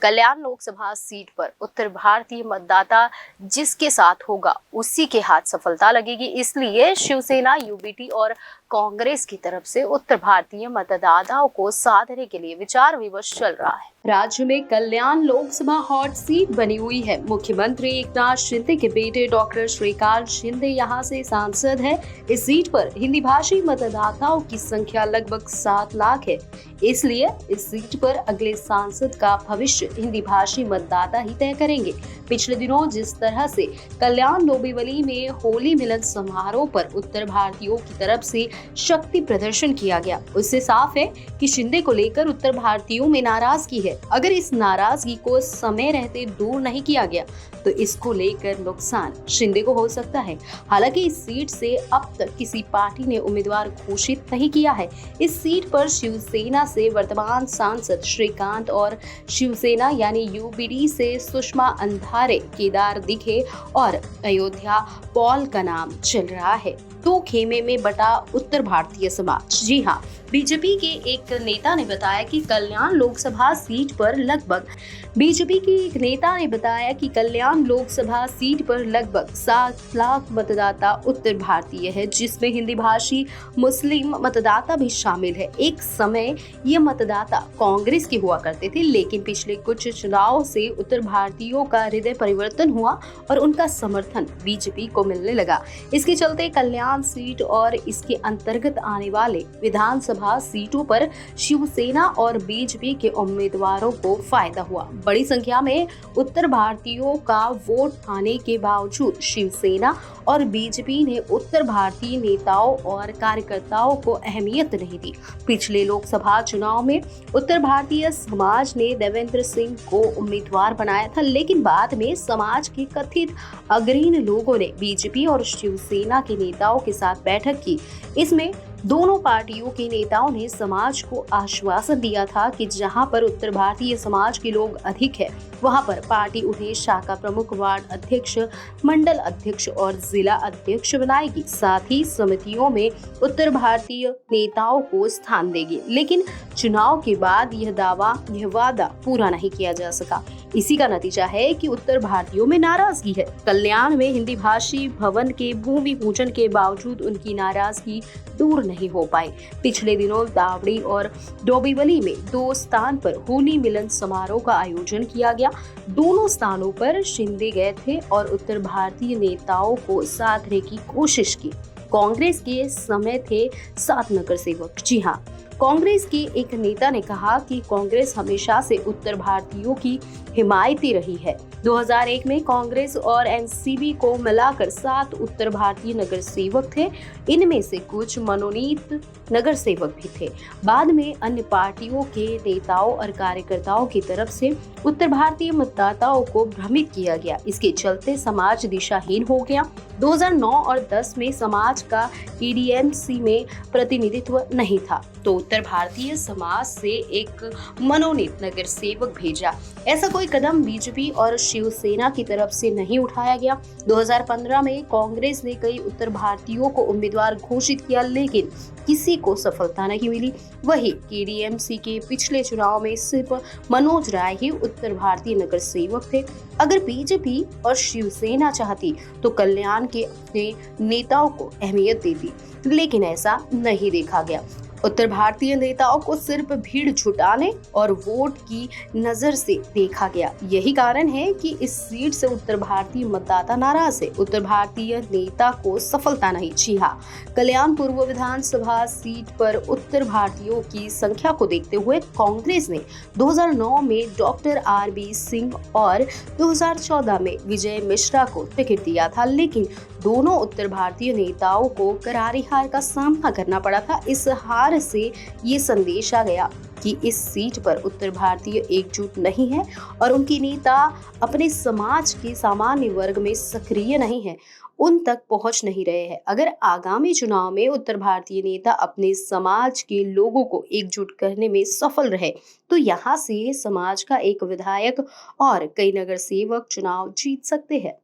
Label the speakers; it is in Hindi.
Speaker 1: कल्याण लोकसभा सीट पर उत्तर भारतीय मतदाता जिसके साथ होगा उसी के हाथ सफलता लगेगी। इसलिए शिवसेना, यूबीटी और कांग्रेस की तरफ से उत्तर भारतीय मतदाताओं को साधने के लिए विचार विमर्श चल रहा है। राज्य में कल्याण लोकसभा हॉट सीट बनी हुई है। मुख्यमंत्री एकनाथ शिंदे के बेटे डॉक्टर श्रीकांत शिंदे यहां से सांसद है। इस सीट पर हिंदी भाषी मतदाताओं की संख्या लगभग 7 लाख है। इसलिए इस सीट पर अगले सांसद का भविष्य हिंदी भाषी मतदाता ही तय करेंगे। पिछले दिनों जिस तरह से कल्याण डोंबिवली में होली मिलन समारोह पर उत्तर भारतीयों की तरफ से शक्ति प्रदर्शन किया गया, उससे साफ है कि शिंदे को लेकर उत्तर भारतीयों में नाराजगी है। अगर इस नाराजगी को समय रहते दूर नहीं किया गया तो इसको लेकर नुकसान शिंदे को हो सकता है। हालांकि इस सीट से अब तक किसी पार्टी ने उम्मीदवार घोषित नहीं किया है। इस सीट पर शिवसेना से वर्तमान सांसद श्रीकांत और शिवसेना यानी यूबीडी से सुषमा अंधारे, केदार दिघे और अयोध्या पॉल का नाम चल रहा है। दो खेमे में बटा उत्तर भारतीय समाज। जी हाँ, बीजेपी के एक नेता ने बताया कि कल्याण लोकसभा सीट पर लगभग 7 लाख मतदाता उत्तर भारतीय है, जिसमें हिंदी भाषी मुस्लिम मतदाता भी शामिल है। एक समय ये मतदाता कांग्रेस के हुआ करते थे, लेकिन पिछले कुछ चुनाव से उत्तर भारतीयों का हृदय परिवर्तन हुआ और उनका समर्थन बीजेपी को मिलने लगा। इसके चलते कल्याण सीट और इसके अंतर्गत आने वाले विधानसभा सीटों पर शिवसेना और बीजेपी के उम्मीदवारों को फायदा हुआ। बड़ी संख्या में उत्तर भारतीयों का वोट आने के बावजूद शिवसेना और बीजेपी ने उत्तर भारतीय नेताओं और कार्यकर्ताओं को अहमियत नहीं दी। पिछले लोकसभा चुनाव में उत्तर भारतीय समाज ने देवेंद्र सिंह को उम्मीदवार बनाया था, लेकिन बाद में समाज के कथित अग्रणी लोगों ने बीजेपी और शिवसेना के नेताओं के साथ बैठक की। इसमें दोनों पार्टियों के नेताओं ने समाज को आश्वासन दिया था कि जहां पर उत्तर भारतीय समाज के लोग अधिक है, वहां पर पार्टी उन्हें शाखा प्रमुख, वार्ड अध्यक्ष, मंडल अध्यक्ष और जिला अध्यक्ष बनाएगी। साथ ही समितियों में उत्तर भारतीय नेताओं को स्थान देगी। लेकिन चुनाव के बाद यह वादा पूरा नहीं किया जा सका। इसी का नतीजा है कि उत्तर भारतीयों में नाराजगी है। कल्याण में हिंदी भाषी भवन के भूमि पूजन के बावजूद उनकी नाराजगी दूर नहीं हो पाई। पिछले दिनों दावड़ी और डोंबिवली में 2 स्थान पर होली मिलन समारोह का आयोजन किया गया। दोनों स्थानों पर शिंदे गए थे और उत्तर भारतीय नेताओं को साधने की कोशिश की। कांग्रेस के समय थे 7 नगर सेवक। जी हाँ, कांग्रेस के एक नेता ने कहा कि कांग्रेस हमेशा से उत्तर भारतीयों की हिमायती रही है। 2001 में कांग्रेस और एनसीपी को मिलाकर 7 उत्तर भारतीय नगर सेवक थे। इनमें से कुछ मनोनीत नगर सेवक भी थे। बाद में अन्य पार्टियों के नेताओं और कार्यकर्ताओं की तरफ से उत्तर भारतीय मतदाताओं को भ्रमित किया गया। इसके चलते समाज दिशाहीन हो गया। 2009 और 10 में समाज का ईडीएमसी में प्रतिनिधित्व नहीं था, तो उत्तर भारतीय समाज से एक मनोनीत नगर सेवक भेजा। ऐसा कोई कदम बीजेपी और शिवसेना की तरफ से नहीं उठाया गया। 2015 में कांग्रेस ने कई उत्तर भारतीयों को उम्मीदवार घोषित किया, लेकिन किसी को सफलता नहीं मिली। वही टीडीएमसी के पिछले चुनाव में सिर्फ मनोज राय ही उत्तर भारतीय नगर सेवक थे। अगर बीजेपी और शिवसेना चाहती तो कल्याण के अपने नेताओं को अहमियत देती, लेकिन ऐसा नहीं देखा गया। उत्तर भारतीय नेताओं को सिर्फ भीड़ जुटाने और वोट की नजर से देखा गया। यही कारण है कि इस सीट से उत्तर भारतीय मतदाता नाराज है। उत्तर भारतीय नेता को सफलता नहीं। जी हाँ, कल्याण पूर्व विधानसभा सीट पर उत्तर भारतीयों की संख्या को देखते हुए कांग्रेस ने 2009 में डॉक्टर आरबी सिंह और 2014 में विजय मिश्रा को टिकट दिया था, लेकिन दोनों उत्तर भारतीय नेताओं को करारी हार का सामना करना पड़ा था। इस हार से ये संदेश आ गया कि इस सीट पर उत्तर भारतीय एकजुट नहीं है और उनके नेता अपने समाज के सामान्य वर्ग में सक्रिय नहीं है, उन तक पहुंच नहीं रहे हैं। अगर आगामी चुनाव में उत्तर भारतीय नेता अपने समाज के लोगों को एकजुट करने में सफल रहे तो यहाँ से समाज का एक विधायक और कई नगर सेवक चुनाव जीत सकते हैं।